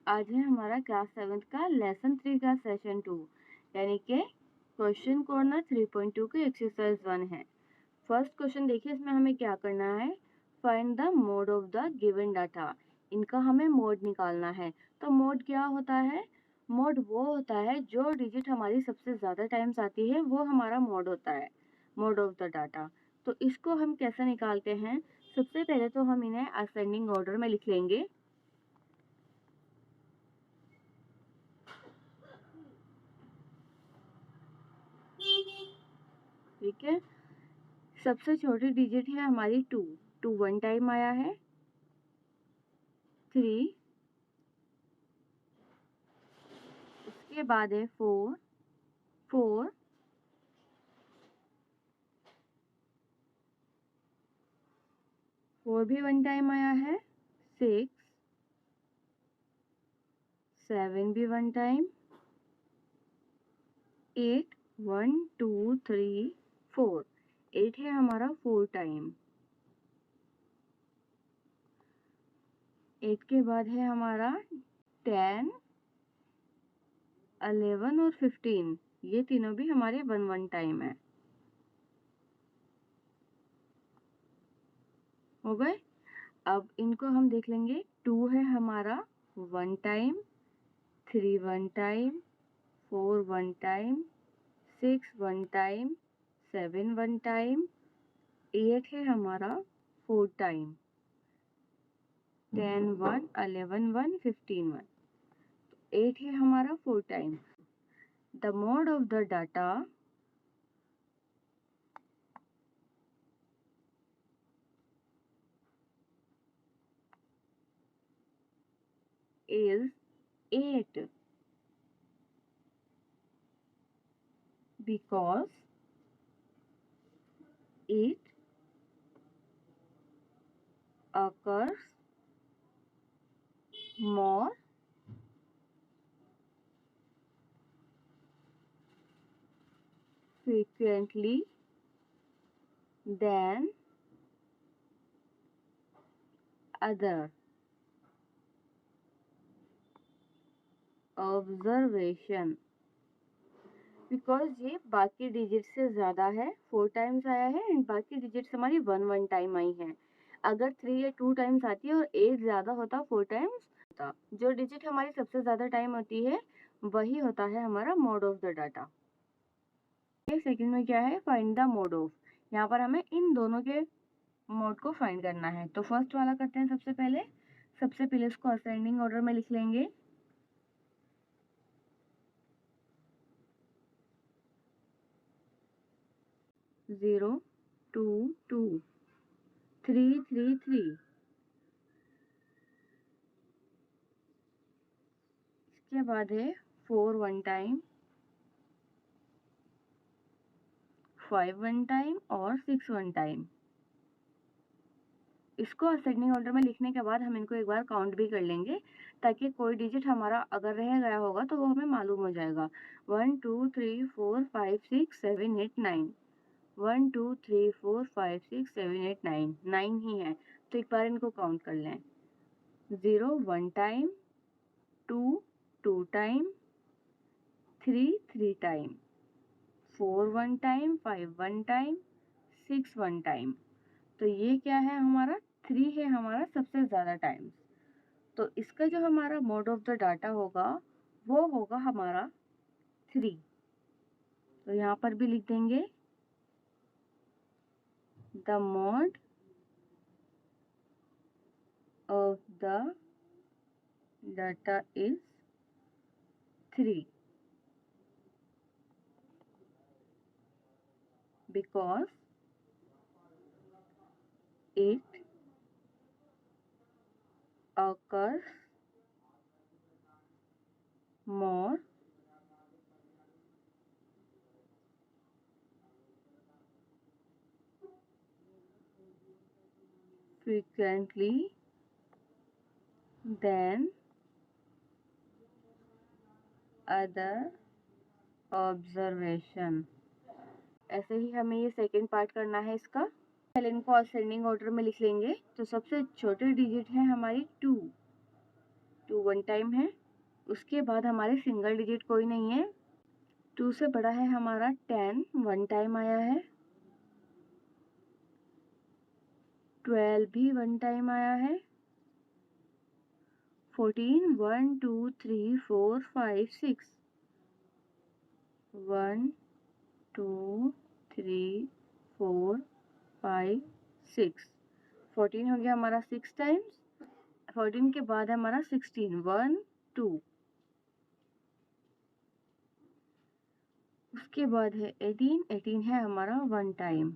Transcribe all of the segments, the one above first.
आज है हमारा क्लास 7 का लेसन 3 का सेशन 2 यानी कि क्वेश्चन कॉर्नर 3.2 के एक्सरसाइज 1 है। फर्स्ट क्वेश्चन देखिए, इसमें हमें क्या करना है, find the mode of the given data. इनका हमें मोड निकालना है। तो मोड क्या होता है? मोड वो होता है जो डिजिट हमारी सबसे ज़्यादा टाइम्स आती है, वो हमारा मोड होता है, मोड ऑफ द डाटा। तो इसको हम कैसे निकालते हैं? सबसे पहले तो हम इन्हें असेंडिंग ऑर्डर में लिख लेंगे। ठीक है, सबसे छोटी डिजिट है हमारी 2, 2 वन टाइम आया है। 3, उसके बाद है 4, 4 भी वन टाइम आया है। 6, 7 भी वन टाइम। 8, 1 2 3 4, 8 है हमारा 4 टाइम। 8 के बाद है हमारा 10, 11 और 15, ये तीनों भी हमारे वन टाइम है। हो गए। अब इनको हम देख लेंगे। 2 है हमारा one time, 3 one time, 4 one time, 6 one time, 7 one time, 8 है हमारा 4 टाइम, 10 1, 11 1, 15 1, 8 है हमारा 4 time. The mode of the data is 8 because it occurs more frequently than other observation। Because ये बाकी डिजिट से ज़्यादा है, 4 टाइम्स आया है एंड बाकी डिजिट्स हमारी वन टाइम आई हैं। अगर 3 या 2 टाइम्स आती है और 8 ज़्यादा होता 4 टाइम्स होता, जो डिजिट हमारी सबसे ज़्यादा टाइम होती है वही होता है हमारा mode of the data. Second में क्या है, फाइंड द मोड ऑफ। यहाँ पर हमें इन दोनों के मोड को फाइंड करना है। तो फर्स्ट वाला करते हैं। सबसे पहले इसको असेंडिंग ऑर्डर में लिख लेंगे। 0 2 2, 3 3 3, इसके बाद है 4 वन टाइम, 5 वन टाइम और 6 वन टाइम। इसको असेंडिंग ऑर्डर में लिखने के बाद हम इनको एक बार काउंट भी कर लेंगे, ताकि कोई डिजिट हमारा अगर रह गया होगा तो वो हमें मालूम हो जाएगा। 1 2 3 4 5 6 7 8 9, 1 2 3 4 5 6 7 8 9, 9 ही है। तो एक बार इनको काउंट कर लें। 0 one time, 2 2 time, 3 3 time, 4 one time, 5 one time, 6 one time. तो ये क्या है हमारा, 3 है हमारा सबसे ज़्यादा टाइम्स। तो इसका जो हमारा मोड ऑफ द डाटा होगा वो होगा हमारा 3। तो यहाँ पर भी लिख देंगे the mode of the data is 3 because it occurs more frequently than other observation। ऐसे ही हमें ये सेकंड पार्ट करना है इसका। पहले इनको असेंडिंग ऑर्डर में लिख लेंगे। तो सबसे छोटी डिजिट है हमारी 2, 2 वन टाइम है। उसके बाद हमारे सिंगल डिजिट कोई नहीं है। 2 से बड़ा है हमारा 10 वन टाइम आया है। 12 भी वन टाइम आया है। 14 1 2 3 4 5 6 1 2 3 4 5 6 14 हो गया हमारा 6 टाइम्स। 14 के बाद है हमारा 16 1 2। उसके बाद है 18 18 है हमारा वन टाइम।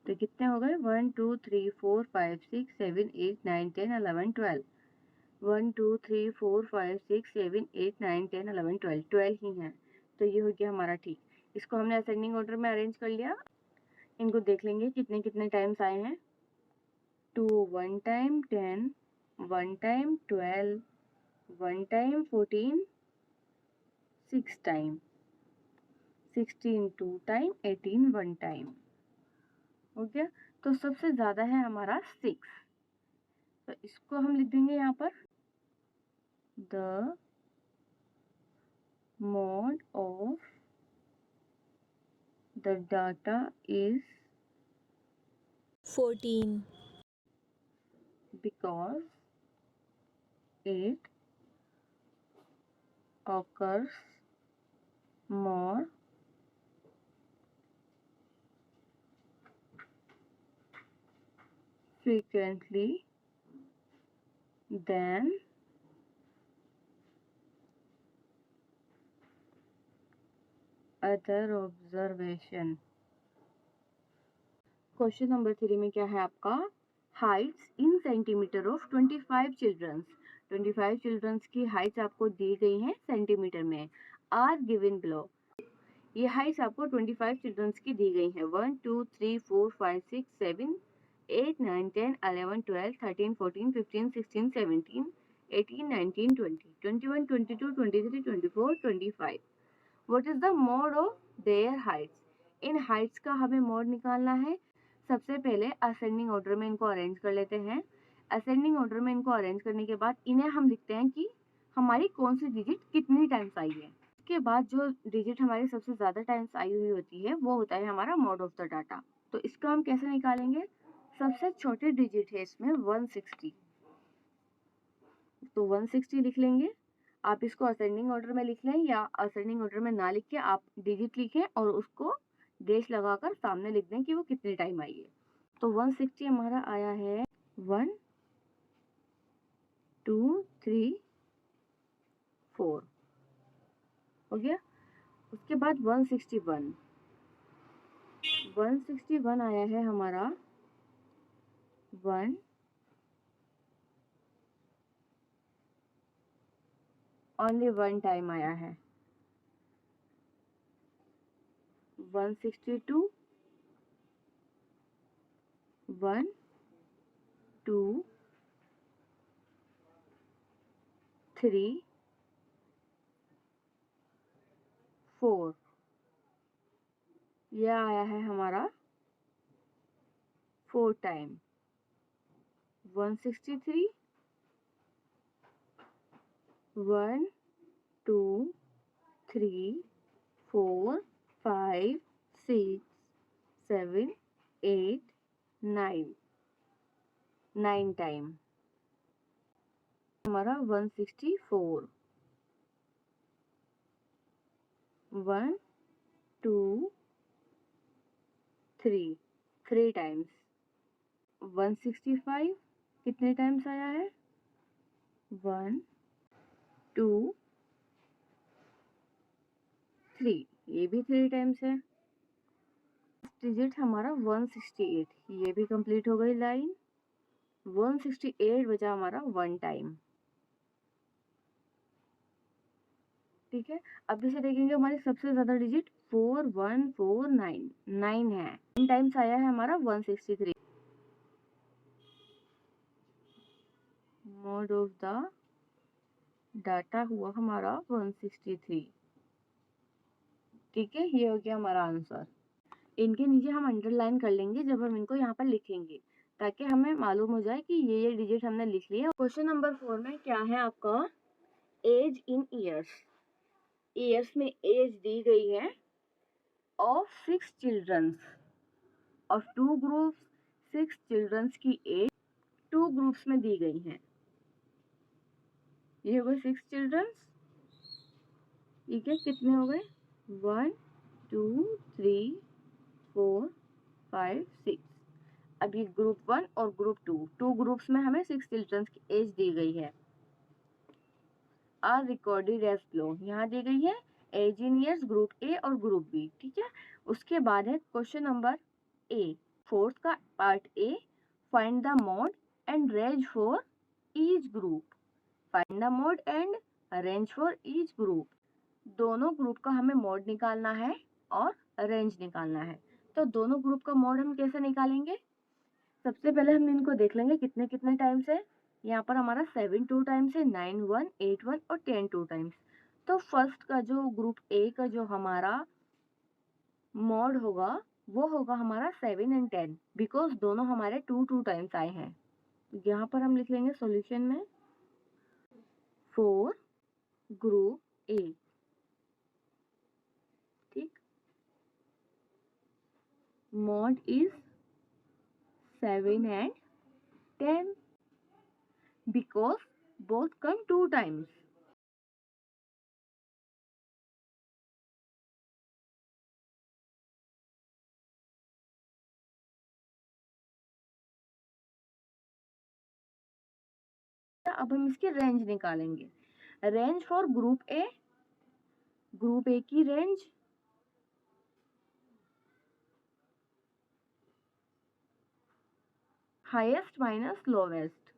तो कितने हो गए 1 2 3 4 5 6 7 8 9 10 11 12। 1 2 3 4 5 6 7 8 9 10 11 12 12 ही है। तो ये हो गया हमारा ठीक। इसको हमने असेंडिंग ऑर्डर में अरेंज कर लिया। इनको देख लेंगे कितने कितने टाइम्स आए हैं। 2 one time 10 one time 12 one time 14 6 time 16 2 time 18 one time हो गया। तो सबसे ज्यादा है हमारा 6। तो इसको हम लिख देंगे यहाँ पर the mod of the data is 14 because it occurs more frequently than other observation। Question number 3 में क्या है आपका heights in centimetre of 25 childrens. 25 childrens की हाइट्स आपको दी गई हैं सेंटीमीटर में। Are given below. ये हाइट्स आपको 25 चिल्ड्रंस की दी गई हैं। 1 2 3 4 5 6 7 8 9 10 11 12 13 14 15 16 17 18 19 20 21 22 23 24 25। What is the mode of their Heights. In Heights का हमें मोड निकालना है। सबसे पहले असेंडिंग ऑर्डर में इनको अरेंज कर लेते हैं। असेंडिंग ऑर्डर में इनको अरेंज करने के बाद इन्हें हम लिखते हैं कि हमारी कौन सी डिजिट कितनी टाइम्स आई है। उसके बाद जो डिजिट हमारी सबसे ज्यादा टाइम्स आई हुई होती है वो होता है हमारा मोड ऑफ द डाटा। तो इसको हम कैसे निकालेंगे। सबसे छोटी डिजिट है इसमें 160। तो 160 लिख लेंगे। आप इसको असेंडिंग ऑर्डर में लिख लें या असेंडिंग ऑर्डर में ना लिख के आप डिजिट लिखें और उसको डैश लगाकर सामने लिख दें कि वो कितने टाइम आई है। तो 160 हमारा आया है 1 2 3 4 हो गया। उसके बाद 161 आया है हमारा 1 ओनली वन टाइम आया है। 162 1 2 3 4 यह आया है हमारा 4 टाइम। 163 1 2 3 4 5 6 7 8 9 9 टाइम हमारा 164 1 2 3 टाइम्स। 165 कितने टाइम्स आया है 1 2 3 ये भी 3 टाइम्स है। डिजिट हमारा 168 ये भी कंप्लीट हो गई लाइन। 168 बचा हमारा वन टाइम। ठीक है। अब इसे देखेंगे हमारी सबसे ज्यादा डिजिट 4149 9 है। 9 टाइम्स आया है हमारा 163। मोड ऑफ द डाटा हुआ हमारा 163। ठीक है। ये हो गया हमारा आंसर। इनके नीचे हम अंडरलाइन कर लेंगे जब हम इनको यहाँ पर लिखेंगे ताकि हमें मालूम हो जाए कि ये डिजिट हमने लिख लिया। क्वेश्चन नंबर 4 में क्या है आपका एज इन ईयर्स, ईयर्स में एज दी गई है ऑफ 6 चिल्ड्रंस, और 2 ग्रुप्स 6 चिल्ड्रंस की एज 2 ग्रुप्स में दी गई है। ये हो गए 6 चिल्ड्रंस, ठीक है, कितने हो गए 1 2 3 4 5 6। अब ये ग्रुप 1 और ग्रुप 2 ग्रुप्स में हमें 6 चिल्ड्रंस की एज दी गई है। आर रिकॉर्डेड एज बिलो, यहाँ दी गई है age in years group A और ग्रुप बी, ठीक है। उसके बाद है क्वेश्चन नंबर ए, फोर्थ का part A, find the mode and range for each group, find the mode and range for each group. दोनों ग्रुप का हमें मोड निकालना है और रेंज निकालना है। तो दोनों ग्रुप का मोड हम कैसे निकालेंगे? सबसे पहले हम इनको देख लेंगे कितने कितने टाइम्स है। यहाँ पर हमारा 7 2 टाइम्स है, 9 1 8 1 और 10 2 टाइम्स। तो फर्स्ट का जो ग्रुप ए का जो हमारा मोड होगा वो होगा हमारा 7 एंड 10, बिकॉज दोनों हमारे 2 2 टाइम्स आए हैं। यहाँ पर हम लिख लेंगे सॉल्यूशन में फॉर ग्रुप ए, ठीक, mode is 7 and 10 because both come 2 times. अब हम इसकी रेंज निकालेंगे। Range for group A, group A की रेंज हाईएस्ट माइनस लोवेस्ट,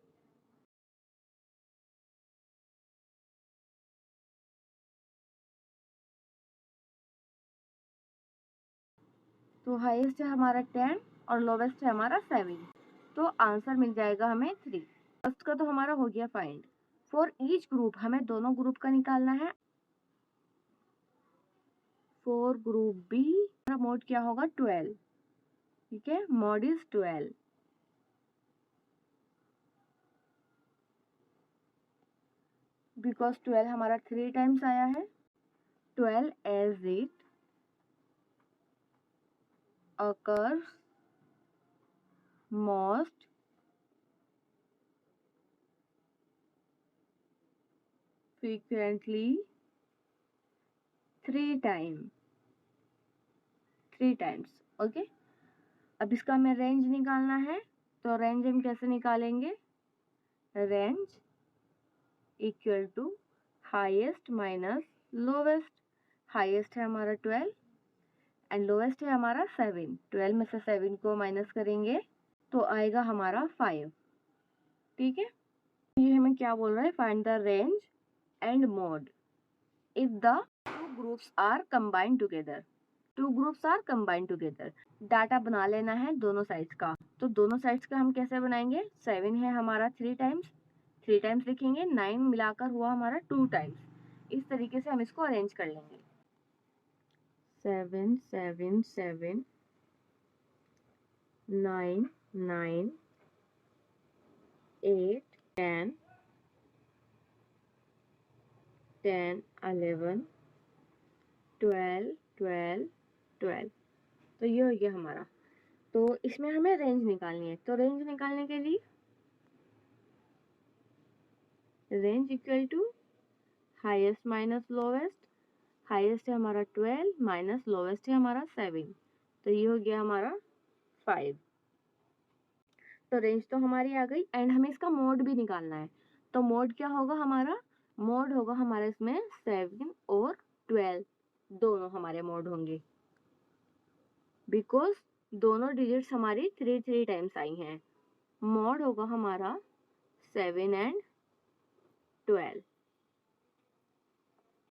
तो हाईएस्ट है हमारा 10 और लोवेस्ट है हमारा 7, तो आंसर मिल जाएगा हमें 3। फर्स्ट का तो हमारा हो गया फाइंड। फॉर ईच ग्रुप हमें दोनों ग्रुप का निकालना है। फॉर ग्रुप बी हमारा मोड क्या होगा 12, ठीक है, मोड इज 12। बिकॉज 12 हमारा 3 टाइम्स आया है। 12 as it occurs most frequently 3 times, okay. अब इसका हमें रेंज निकालना है, तो रेंज हम कैसे निकालेंगे? Range equal to highest minus lowest. Highest है हमारा 12 एंड लोवेस्ट है हमारा 7। 12 में से 7 को माइनस करेंगे तो आएगा हमारा 5, ठीक है। ये हमें क्या बोल रहा है? Find the range and mode if the two groups are combined together. Two groups are combined together. Data बना लेना है दोनों साइड्स का। तो दोनों साइड्स का हम कैसे बनाएंगे? 7 है हमारा 3 टाइम्स, 3 टाइम्स लिखेंगे, 9 मिलाकर हुआ हमारा 2 टाइम्स। इस तरीके से हम इसको अरेंज कर लेंगे। 7 7 7 9 9 8 10 10 11 12 12 12। तो ये हो गया हमारा। तो इसमें हमें रेंज निकालनी है। तो रेंज निकालने के लिए range equal to highest minus lowest. Highest है हमारा 12 माइनस लोवेस्ट है हमारा 7, तो ये हो गया हमारा 5। तो रेंज तो हमारी आ गई एंड हमें इसका मोड भी निकालना है। तो मोड क्या होगा हमारा? मोड होगा हमारा इसमें 7 और 12 दोनों हमारे मोड होंगे, बिकॉज दोनों डिजिट्स हमारी 3 3 टाइम्स आई हैं। मोड होगा हमारा 7 and 12।